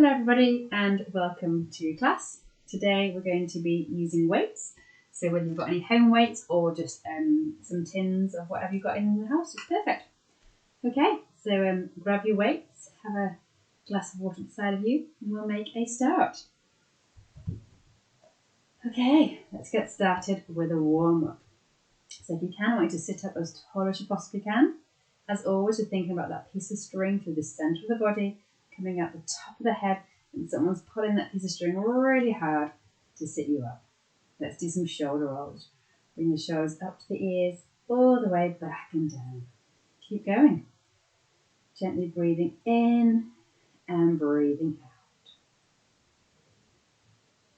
Hello everybody and welcome to class. Today we're going to be using weights. So whether you've got any home weights or just some tins of whatever you've got in the house, it's perfect. Okay, so grab your weights, have a glass of water at the side of you and we'll make a start. Okay, let's get started with a warm-up. So if you can, I want you to sit up as tall as you possibly can. As always, you're thinking about that piece of string through the centre of the body, coming out the top of the head, and someone's pulling that piece of string really hard to sit you up. Let's do some shoulder rolls. Bring the shoulders up to the ears, all the way back and down. Keep going. Gently breathing in and breathing out.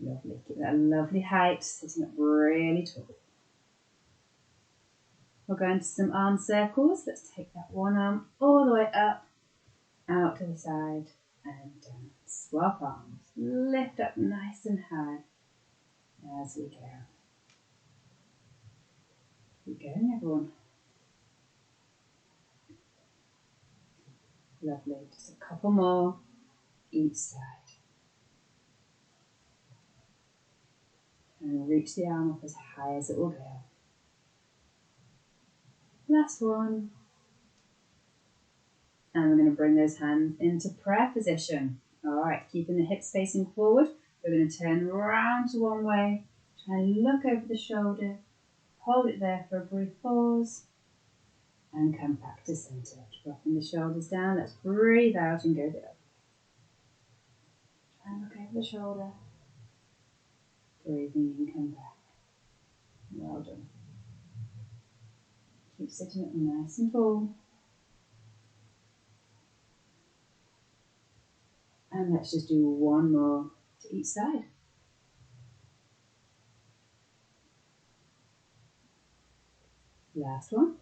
Lovely. Keep that lovely height, sitting up really tall. We'll go into some arm circles. Let's take that one arm all the way up, out to the side and down. Swap arms. Lift up nice and high as we go. Keep going, everyone. Lovely. Just a couple more each side. And reach the arm up as high as it will go. Last one. And we're going to bring those hands into prayer position. All right, keeping the hips facing forward. We're going to turn around to one way. Try and look over the shoulder. Hold it there for a brief pause. And come back to centre. Dropping the shoulders down. Let's breathe out and go the other way. Try and look over the shoulder. Breathing in, come back. Well done. Keep sitting up nice and tall. And let's just do one more to each side. Last one.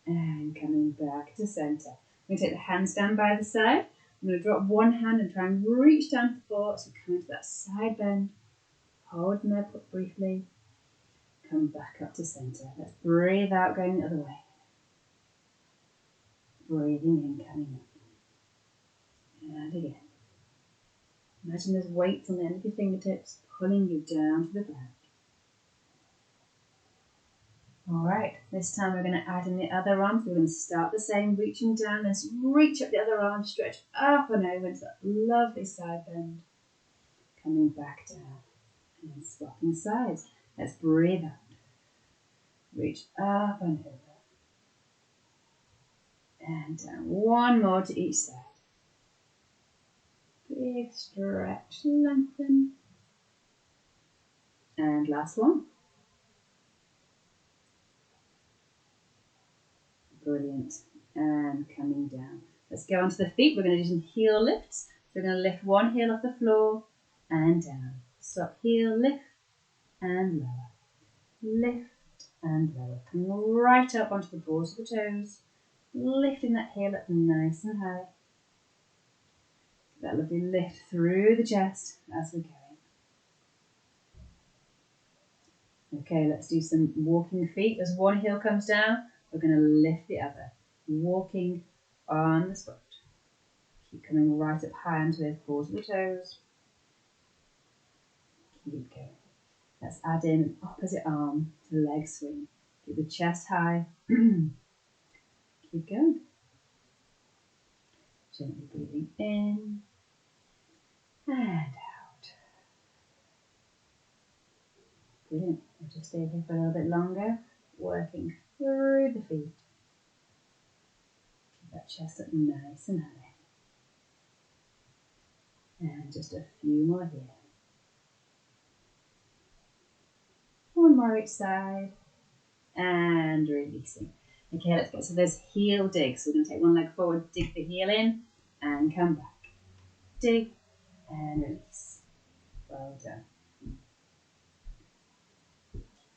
And coming back to centre. I'm going to take the hands down by the side. I'm going to drop one hand and try and reach down to the floor. So come into that side bend. Hold them there briefly. Come back up to centre. Let's breathe out, going the other way. Breathing in, coming up. And again. Imagine there's weights on the end of your fingertips, pulling you down to the ground. Alright, this time we're going to add in the other arm. So we're going to start the same, reaching down. Let's reach up the other arm, stretch up and over into that lovely side bend. Coming back down and swapping sides. Let's breathe out. Reach up and over. And down. One more to each side. Big stretch, lengthen. And last one. Brilliant. And coming down. Let's go onto the feet. We're going to do some heel lifts. So we're going to lift one heel off the floor and down. Stop, heel, lift and lower. Lift and lower. Come right up onto the balls of the toes. Lifting that heel up nice and high. That lovely lift through the chest as we're going. Okay, let's do some walking feet. As one heel comes down, we're going to lift the other. Walking on the spot. Keep coming right up high onto those balls of the toes. Keep going. Let's add in an opposite arm to leg swing. Keep the chest high. Keep going. Gently breathing in and out. Brilliant. We'll just stay here for a little bit longer, working through the feet. Keep that chest up nice and high. And just a few more here. One more each side. And releasing. Okay, let's get to those heel digs. We're going to take one leg forward, dig the heel in, and come back. Dig and release. Well done.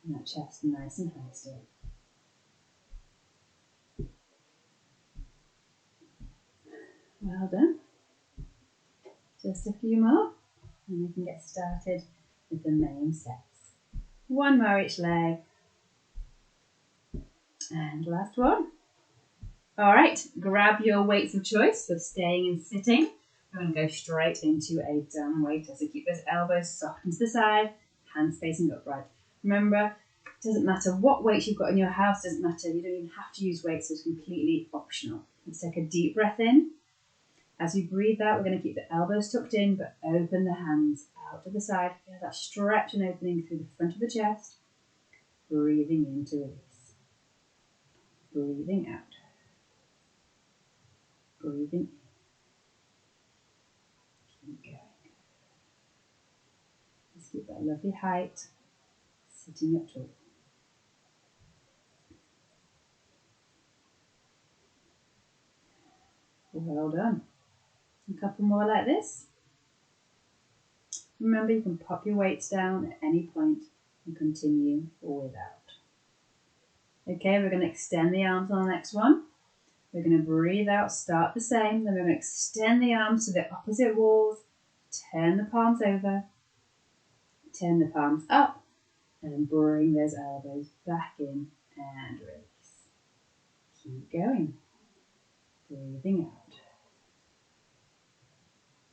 And that chest nice and high still. Well done. Just a few more, and we can get started with the main sets. One more each leg. And last one. All right, grab your weights of choice for staying and sitting. We're going to go straight into a down weighter. So keep those elbows soft into the side, hands facing upright. Remember, it doesn't matter what weights you've got in your house, doesn't matter. You don't even have to use weights, so it's completely optional. Let's take a deep breath in. As you breathe out, we're going to keep the elbows tucked in, but open the hands out to the side. Feel that stretch and opening through the front of the chest. Breathing in to release. Breathing out. Breathing in. Keep going. Just keep that lovely height. Sitting up tall. Well done. A couple more like this. Remember, you can pop your weights down at any point and continue without. Okay, we're going to extend the arms on the next one. We're going to breathe out, start the same. Then we're going to extend the arms to the opposite walls. Turn the palms over. Turn the palms up. And bring those elbows back in and release. Keep going. Breathing out.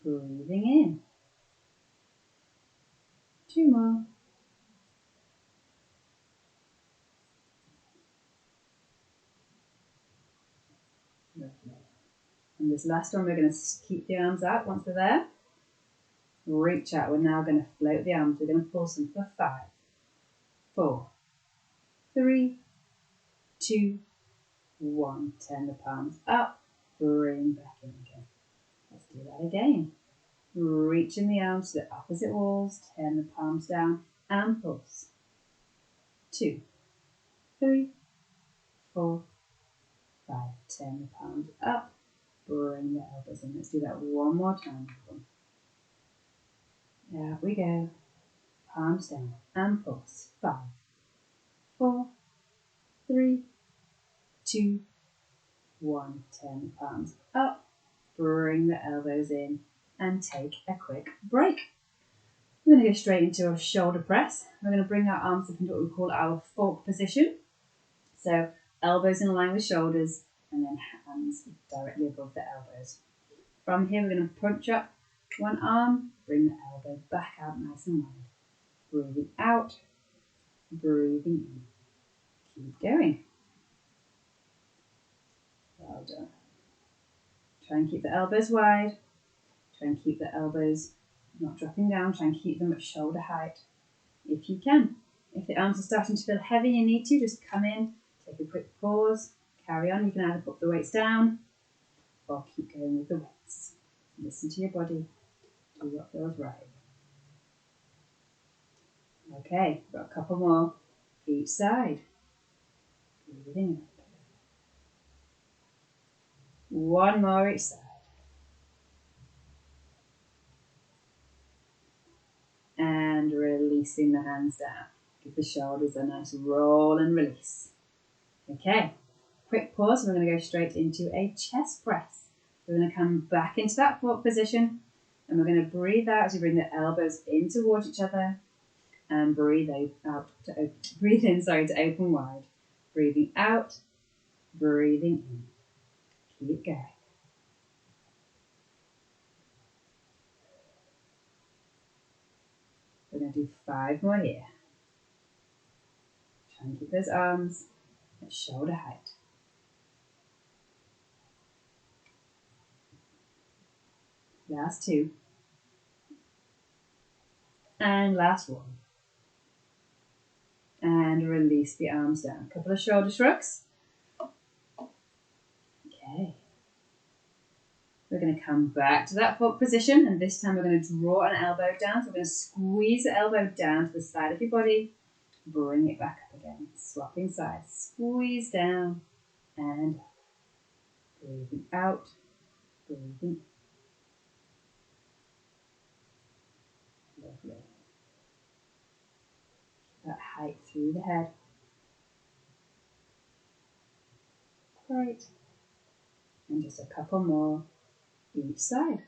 Breathing in. 2 more. Lovely. And this last one, we're going to keep the arms out once we're there. Reach out. We're now going to float the arms. We're going to pulse them for 5, 4, 3, 2, 1. Turn the palms up. Bring back in again. Let's do that again. Reaching the arms to the opposite walls. Turn the palms down and pulse. 2, 3, 4, 5. Turn the palms up. Bring the elbows in. Let's do that one more time. There we go. Palms down and pulse. 5, 4, 3, 2, 1. Turn the palms up. Bring the elbows in and take a quick break. We're going to go straight into a shoulder press. We're going to bring our arms up into what we call our fork position. So elbows in line with shoulders and then hands directly above the elbows. From here, we're going to punch up one arm, bring the elbow back out nice and wide. Breathing out, breathing in. Keep going. Well done. Try and keep the elbows wide. Try and keep the elbows not dropping down. Try and keep them at shoulder height if you can. If the arms are starting to feel heavy, you need to just come in, take a quick pause, carry on. You can either put the weights down or keep going with the weights. Listen to your body. Do what feels right. Okay, got a couple more each side. Breathing up. One more each side. And releasing the hands down. Give the shoulders a nice roll and release. Okay, quick pause. We're going to go straight into a chest press. We're going to come back into that fork position and we're going to breathe out as we bring the elbows in towards each other and breathe out to open. Breathe in, to open wide. Breathing out, breathing in. Keep going. We're going to do 5 more here. Try and keep those arms at shoulder height. Last 2. And last 1. And release the arms down. A couple of shoulder shrugs. Okay. We're going to come back to that fork position, and this time we're going to draw an elbow down. So we're going to squeeze the elbow down to the side of your body. Bring it back up again. Swapping sides. Squeeze down and up. Breathing out. Breathing in. Lovely. That height through the head. Great. And just a couple more each side.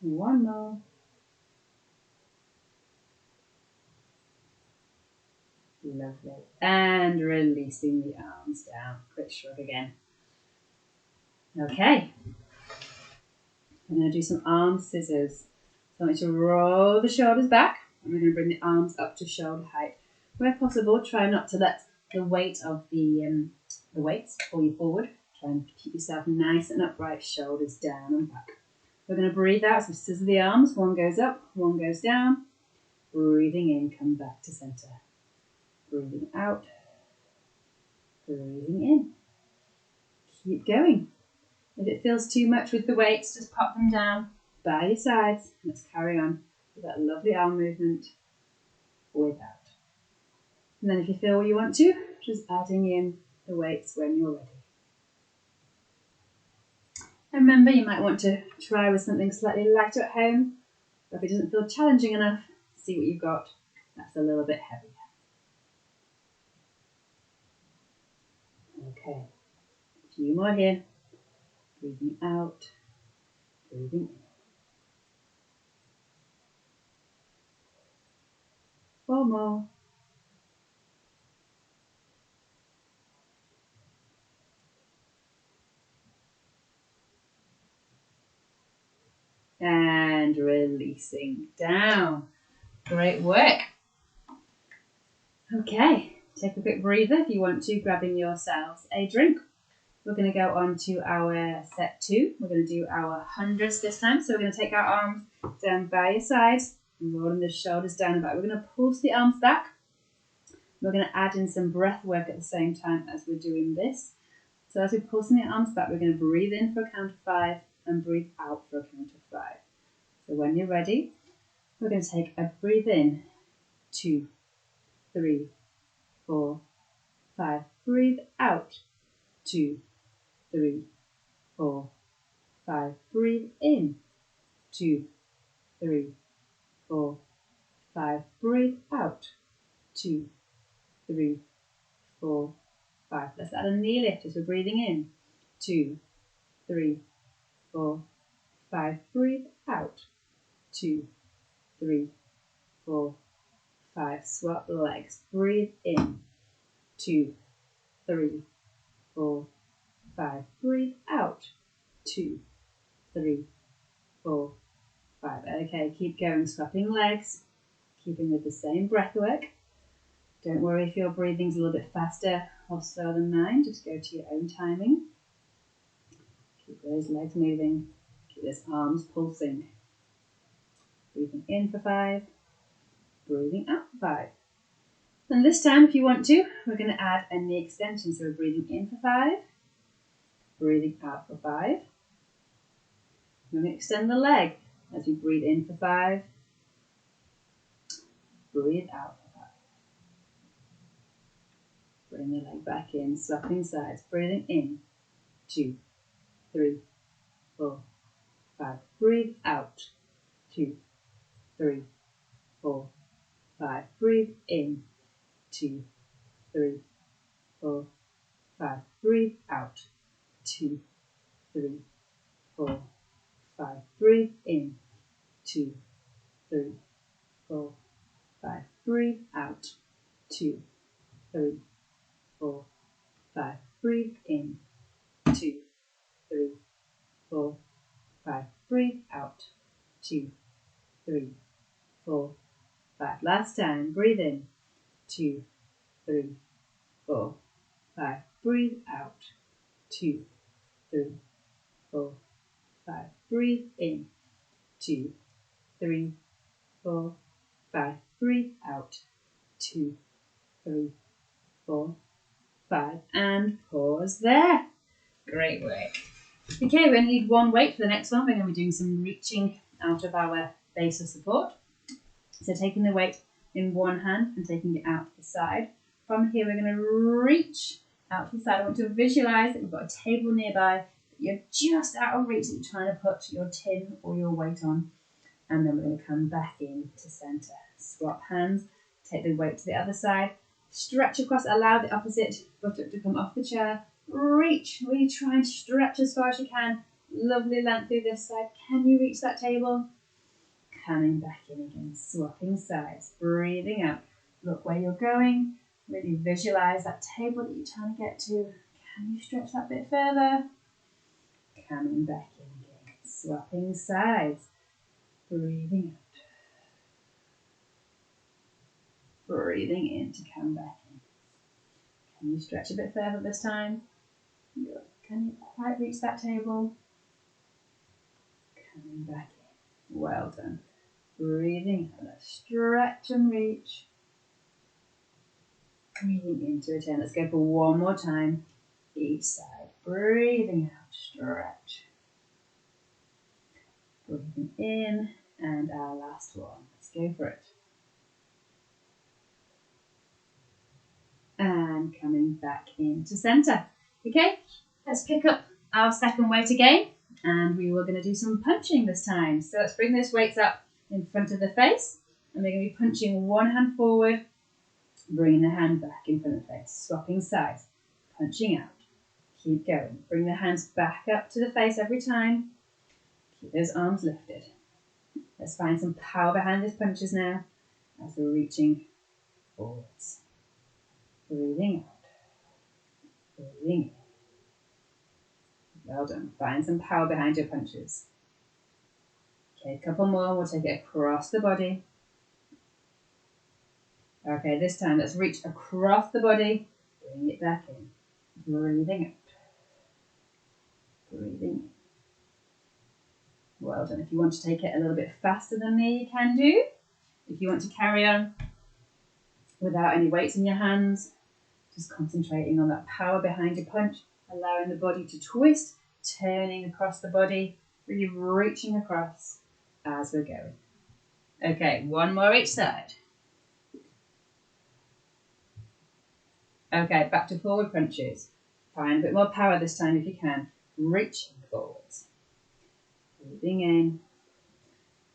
One more. Lovely. And releasing the arms down. Quick shrug again. Okay. I'm going to do some arm scissors. So I want you to roll the shoulders back, and we're going to bring the arms up to shoulder height. Where possible, try not to let the weight of the weights pull you forward. Try and keep yourself nice and upright, shoulders down and back. We're going to breathe out, so scissor the arms. One goes up, one goes down. Breathing in, come back to center. Breathing out, breathing in. Keep going. If it feels too much with the weights, just pop them down by your sides. Let's carry on with that lovely arm movement without. And then if you feel you want to, just adding in the weights when you're ready. And remember, you might want to try with something slightly lighter at home, or if it doesn't feel challenging enough, see what you've got that's a little bit heavier. Okay, a few more here. Breathing out, breathing in. One more. And releasing down. Great work. Okay, take a quick breather if you want to, grabbing yourselves a drink. We're going to go on to our set 2. We're going to do our hundreds this time. So we're going to take our arms down by your sides, rolling the shoulders down and back. We're going to pulse the arms back. We're going to add in some breath work at the same time as we're doing this. So as we're pulsing the arms back, we're going to breathe in for a count of 5 and breathe out for a count of 5. So when you're ready, we're going to take a breathe in, 2, 3, 4, 5. Breathe out, 2, 3, 4, 5. Breathe in, 2, 3, 4, 5. Breathe out, 2, 3, 4, 5. Let's add a knee lift as we're breathing in, 2, 3, 4, 5. Breathe out, 2, 3, 4, 5. Swap the legs. Breathe in, 2, 3, 4, 5. Breathe out, 2, 3, 4, 5. Okay, keep going, swapping legs, keeping with the same breath work. Don't worry if your breathing's a little bit faster or slower than mine, just go to your own timing. Keep those legs moving, keep those arms pulsing. Breathing in for 5, breathing out for 5. And this time, if you want to, we're going to add a knee extension. So we're breathing in for 5, breathing out for 5. We're going to extend the leg as we breathe in for 5, breathe out for 5. Bring the leg back in, swapping sides, breathing in, 2, 3, 4, 5. Breathe out, 2, 3, 4, 5. Breathe in, 2, 3, 4, 5. Breathe out, 2, 3, 4, 5. Breathe in, 2, 3, 4, 5. Breathe out, 2, 3, 4, 5. Breathe in, 2, 3, 4, 5. Breathe out, 2, 3, 4, 5. Last time. Breathe in, 2, 3, 4, 5. Breathe out, 2, 3, 4, 5. Breathe in, 2, 3, 4, 5. Breathe out, 2, 3, 4, 5. And pause there. Great work. Okay, we're going to need one weight for the next one. We're going to be doing some reaching out of our base of support. So taking the weight in one hand and taking it out to the side. From here, we're going to reach out to the side. I want to visualize that we've got a table nearby, that you're just out of reach that you're trying to put your tin or your weight on. And then we're going to come back in to center. Swap hands, take the weight to the other side, stretch across, allow the opposite foot to come off the chair. Reach, really try and stretch as far as you can. Lovely length through this side. Can you reach that table? Coming back in again, swapping sides, breathing out. Look where you're going, Really visualize that table that you're trying to get to. Can you stretch that bit further? Coming back in again. Swapping sides. Breathing out. Breathing in to come back in. Can you stretch a bit further this time? Good. Can you quite reach that table? Coming back in. Well done. Breathing out. Let's stretch and reach. Breathing in to return. Let's go for one more time. Each side. Breathing out. Stretch. Breathing in. And our last one. Let's go for it. And coming back into centre. Okay, let's pick up our second weight again. And we were going to do some punching this time. So let's bring those weights up in front of the face. And we're going to be punching one hand forward, bringing the hand back in front of the face, swapping sides, punching out. Keep going. Bring the hands back up to the face every time. Keep those arms lifted. Let's find some power behind those punches now as we're reaching forwards. Breathing out. Breathing in. Well done. Find some power behind your punches. Okay, a couple more. We'll take it across the body. Okay, this time let's reach across the body. Bring it back in. Breathing out. Breathing in. Well done. If you want to take it a little bit faster than me, you can do. If you want to carry on without any weights in your hands, just concentrating on that power behind your punch, allowing the body to twist, turning across the body, really reaching across as we're going. Okay, one more each side. Okay, back to forward punches. Find a bit more power this time if you can. Reaching forwards. Breathing in,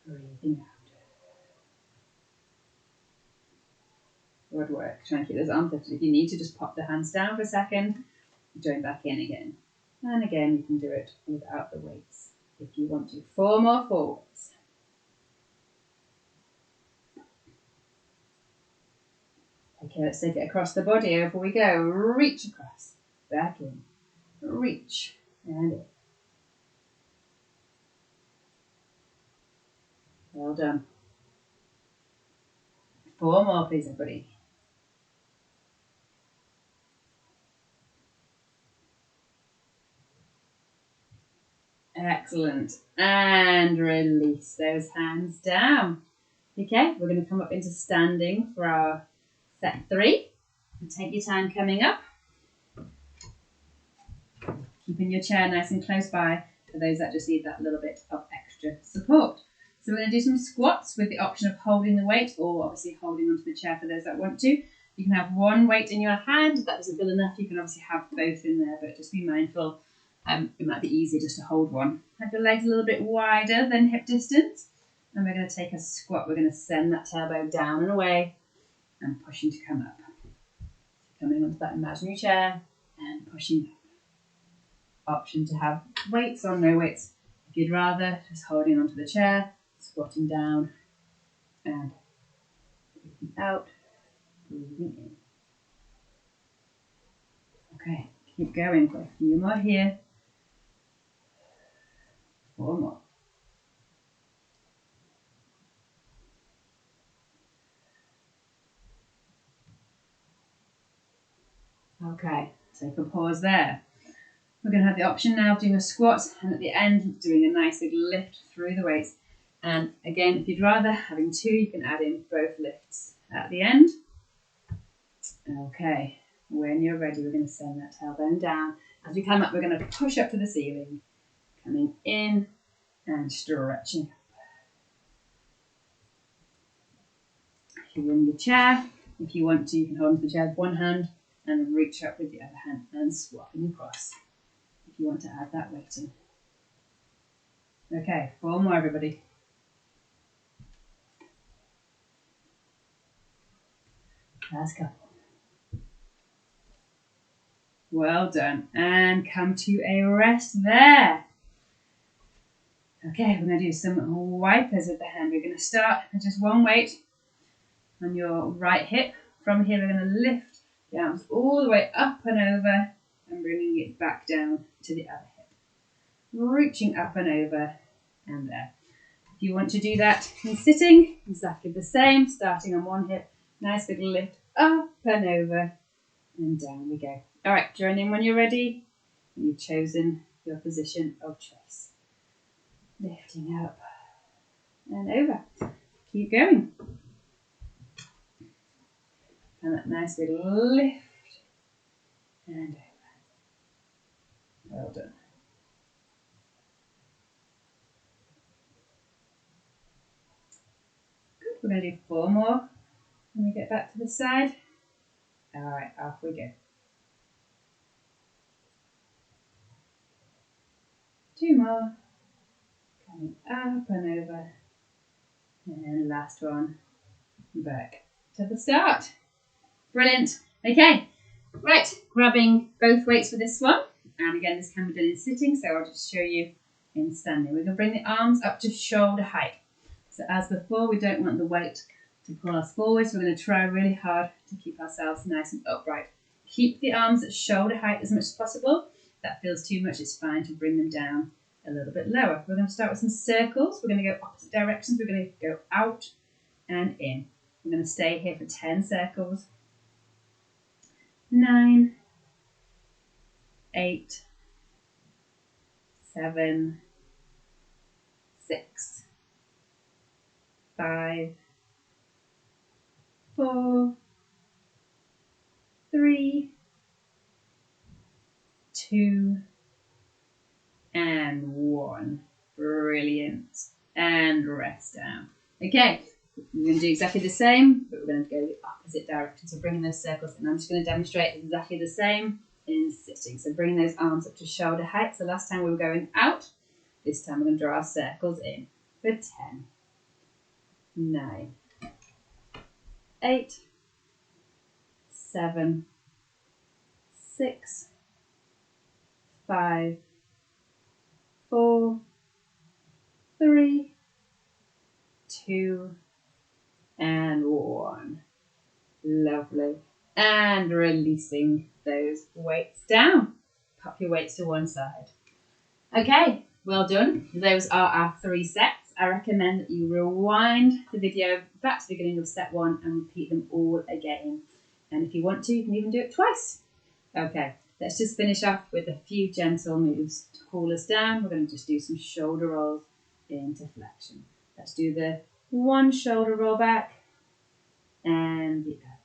breathing out. Good work. Try and keep those arms lifted. If you need to, just pop the hands down for a second. Join back in again. And again, you can do it without the weights if you want to. 4 more forwards. Okay, let's take it across the body. Over we go. Reach across. Back in. Reach. And in. Well done. 4 more, please, everybody. Excellent. And release those hands down. Okay, we're going to come up into standing for our set 3. And take your time coming up. Keeping your chair nice and close by for those that just need that little bit of extra support. So we're going to do some squats with the option of holding the weight or obviously holding onto the chair for those that want to. You can have one weight in your hand. If that doesn't feel enough, you can obviously have both in there, but just be mindful. It might be easier just to hold one. Have your legs a little bit wider than hip distance. And we're going to take a squat. We're going to send that tailbone down and away and pushing to come up. So coming onto that imaginary chair and pushing up. Option to have weights or no weights. If you'd rather, just holding onto the chair, squatting down and breathing out, breathing in. Okay, keep going for a few more here. 4 more. Okay, take a pause there. We're going to have the option now of doing a squat and at the end doing a nice big lift through the weights. And again, if you'd rather, having 2, you can add in both lifts at the end. Okay, when you're ready, we're going to send that tailbone down. As we come up, we're going to push up to the ceiling, coming in and stretching up. If you're in your chair, if you want to, you can hold onto the chair with one hand and reach up with the other hand and swapping across. If you want to add that weight in. Okay, 4 more, everybody. Last couple. Well done. And come to a rest there. Okay, we're going to do some wipers with the hand. We're going to start with just one weight on your right hip. From here, we're going to lift The arms all the way up and over and bringing it back down to the other hip. Reaching up and over and there. If you want to do that in sitting, exactly the same, starting on one hip, nice big lift up and over and down we go. All right, join in when you're ready and you've chosen your position of choice. Lifting up and over. Keep going. And that nice big lift and over. Well done. Good. We're going to do 4 more when we get back to the side. All right, off we go. 2 more. Coming up and over. And last one. Back to the start. Brilliant. Okay. Right. Grabbing both weights for this one. And again, this can be done in sitting, so I'll just show you in standing. We're going to bring the arms up to shoulder height. So as before, we don't want the weight to pull us forward, so we're going to try really hard to keep ourselves nice and upright. Keep the arms at shoulder height as much as possible. If that feels too much, it's fine to bring them down a little bit lower. We're going to start with some circles. We're going to go opposite directions. We're going to go out and in. We're going to stay here for 10 circles. 9, 8, 7, 6, 5, 4, 3, 2, and 1. Brilliant. And rest down. Okay, we're going to do exactly the same, but we're going to go the opposite direction. So bringing those circles in. I'm just going to demonstrate exactly the same in sitting. So bringing those arms up to shoulder height. So last time we were going out. This time we're going to draw our circles in for 10, 9, 8, 7, 6, 5, 4, 3, 2, and 1. Lovely. And releasing those weights down. Pop your weights to one side. Okay, well done. Those are our 3 sets. I recommend that you rewind the video back to the beginning of set 1 and repeat them all again. And if you want to, you can even do it twice. Okay, let's just finish off with a few gentle moves to cool us down. We're going to just do some shoulder rolls into flexion. Let's do the one shoulder roll back and the other.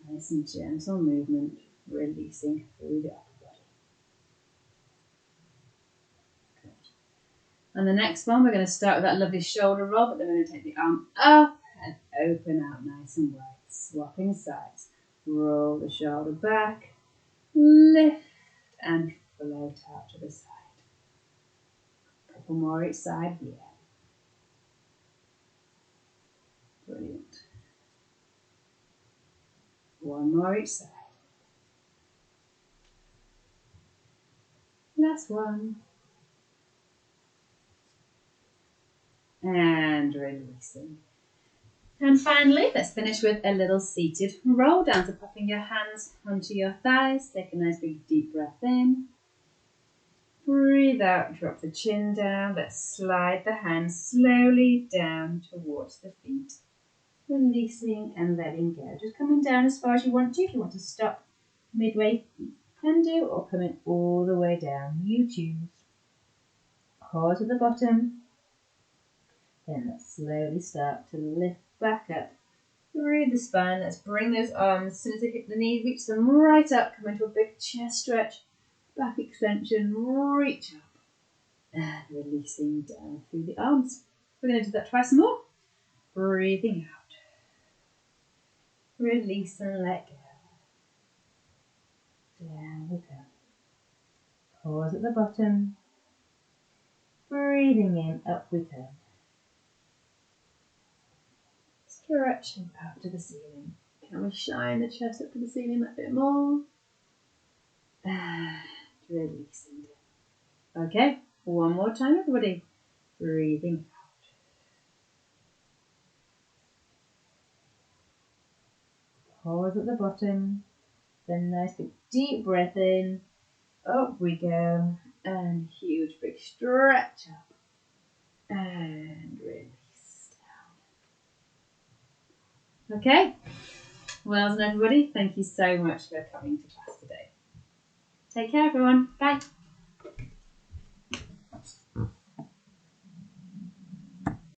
Nice and gentle movement, releasing through the upper body. Good. On the next one, we're going to start with that lovely shoulder roll, but then we're going to take the arm up and open out nice and wide. Swapping sides. Roll the shoulder back, lift and float out to the side. A couple more each side here. Brilliant. One more each side. Last one. And releasing. And finally, let's finish with a little seated roll down. So popping your hands onto your thighs. Take a nice big deep breath in. Breathe out, drop the chin down. Let's slide the hands slowly down towards the feet. Releasing and letting go. Just coming down as far as you want to. If you want to stop midway, you can do, or coming all the way down. You choose. Pause at the bottom. Then let's slowly start to lift back up through the spine. Let's bring those arms, as soon as they hit the knee, reach them right up. Come into a big chest stretch. Back extension, reach up. And releasing down through the arms. We're going to do that twice more. Breathing out. Release and let go. Down we go. Pause at the bottom. Breathing in, up we come. Stretching up to the ceiling. Can we shine the chest up to the ceiling a bit more? And releasing down. Okay, one more time everybody. Breathing out. pause at the bottom. Then nice big deep breath in. Up we go. And huge big stretch up. And release down. Okay. Well done, everybody. Thank you so much for coming to class today. Take care, everyone. Bye.